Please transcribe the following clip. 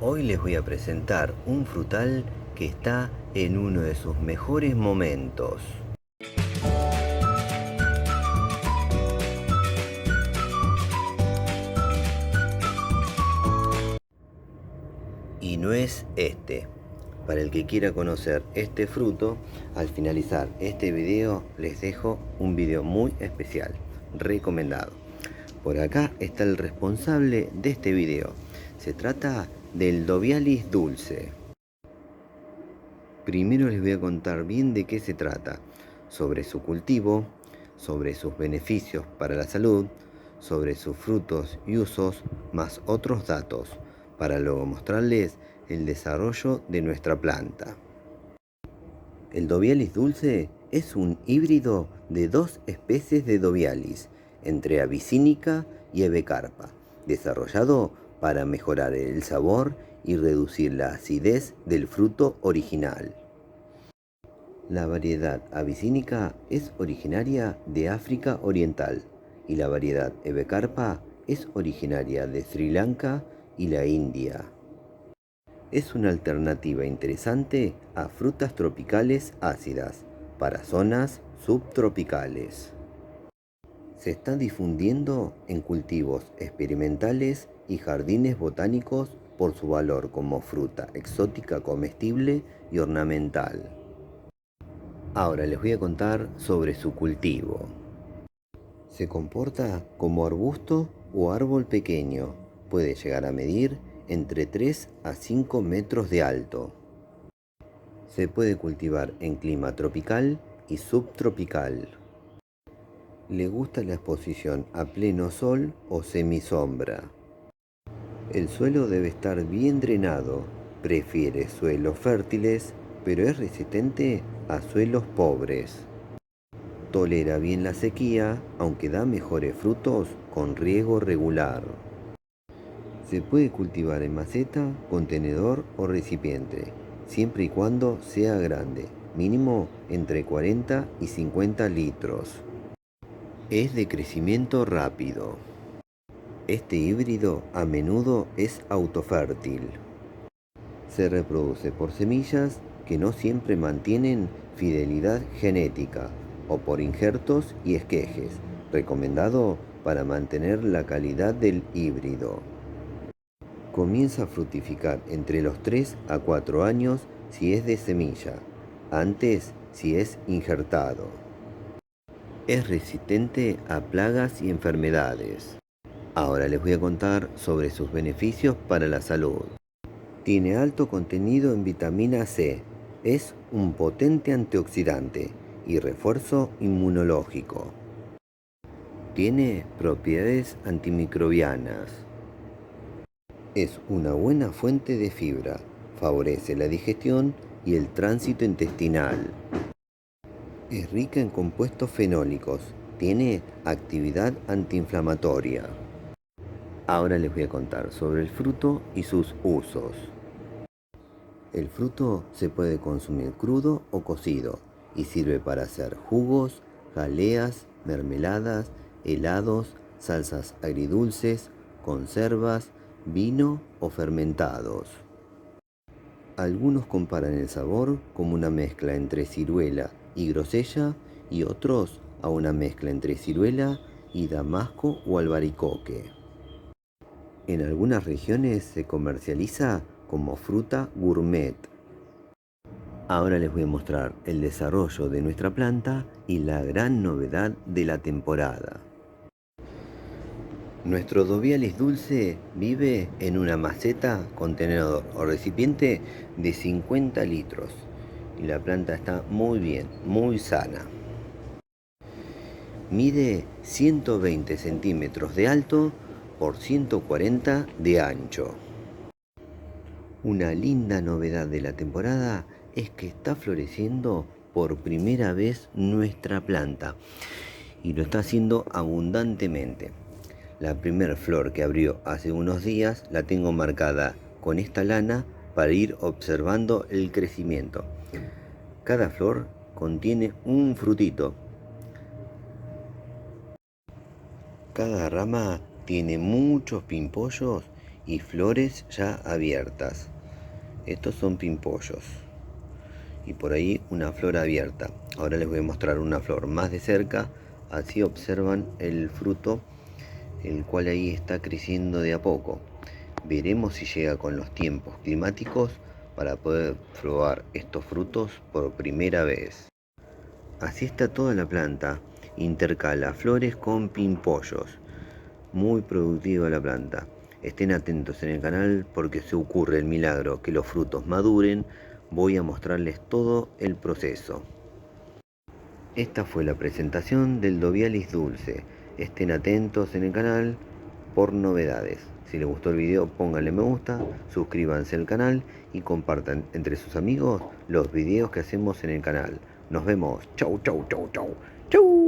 Hoy les voy a presentar un frutal que está en uno de sus mejores momentos. Y no es este. Para el que quiera conocer este fruto, al finalizar este video les dejo un video muy especial, recomendado. Por acá está el responsable de este video. Se trata del Dobialis dulce. Primero les voy a contar bien de qué se trata, sobre su cultivo, sobre sus beneficios para la salud, sobre sus frutos y usos, más otros datos, para luego mostrarles el desarrollo de nuestra planta. El Dobialis dulce es un híbrido de dos especies de Dobialis, entre Abyssinica y Ebecarpa, desarrollado para mejorar el sabor y reducir la acidez del fruto original. La variedad Abyssinica es originaria de África Oriental y la variedad Ebecarpa es originaria de Sri Lanka y la India. Es una alternativa interesante a frutas tropicales ácidas para zonas subtropicales. Se está difundiendo en cultivos experimentales y jardines botánicos por su valor como fruta exótica comestible y ornamental. Ahora les voy a contar sobre su cultivo. Se comporta como arbusto o árbol pequeño. Puede llegar a medir entre 3 a 5 metros de alto. Se puede cultivar en clima tropical y subtropical. Le gusta la exposición a pleno sol o semisombra. El suelo debe estar bien drenado. Prefiere suelos fértiles, pero es resistente a suelos pobres. Tolera bien la sequía, aunque da mejores frutos con riego regular. Se puede cultivar en maceta, contenedor o recipiente, siempre y cuando sea grande, mínimo entre 40 y 50 litros. Es de crecimiento rápido. Este híbrido a menudo es autofértil. Se reproduce por semillas que no siempre mantienen fidelidad genética o por injertos y esquejes, recomendado para mantener la calidad del híbrido. Comienza a fructificar entre los 3 a 4 años si es de semilla, antes si es injertado. Es resistente a plagas y enfermedades. Ahora les voy a contar sobre sus beneficios para la salud. Tiene alto contenido en vitamina C. Es un potente antioxidante y refuerzo inmunológico. Tiene propiedades antimicrobianas. Es una buena fuente de fibra. Favorece la digestión y el tránsito intestinal. Es rica en compuestos fenólicos. Tiene actividad antiinflamatoria. Ahora les voy a contar sobre el fruto y sus usos. El fruto se puede consumir crudo o cocido y sirve para hacer jugos, jaleas, mermeladas, helados, salsas agridulces, conservas, vino o fermentados. Algunos comparan el sabor como una mezcla entre ciruela y grosella y otros a una mezcla entre ciruela y damasco o albaricoque. En algunas regiones se comercializa como fruta gourmet. Ahora les voy a mostrar el desarrollo de nuestra planta y la gran novedad de la temporada. Nuestro Dobialis dulce vive en una maceta, contenedor o recipiente de 50 litros y la planta está muy bien, muy sana. Mide 120 centímetros de alto por 140 de ancho. Una linda novedad de la temporada es que está floreciendo por primera vez nuestra planta y lo está haciendo abundantemente. La primera flor que abrió hace unos días la tengo marcada con esta lana para ir observando el crecimiento. Cada flor contiene un frutito. Cada rama tiene muchos pimpollos y flores ya abiertas. Estos son pimpollos. Y por ahí una flor abierta. Ahora les voy a mostrar una flor más de cerca. Así observan el fruto, el cual ahí está creciendo de a poco. Veremos si llega con los tiempos climáticos para poder probar estos frutos por primera vez. Así está toda la planta. Intercala flores con pimpollos. Muy productiva la planta. Estén atentos en el canal porque se ocurre el milagro que los frutos maduren. Voy a mostrarles todo el proceso. Esta fue la presentación del Dobialis dulce. Estén atentos en el canal por novedades. Si les gustó el video, pónganle me gusta, suscríbanse al canal y compartan entre sus amigos los videos que hacemos en el canal. Nos vemos. Chau, chau, chau, chau. Chau.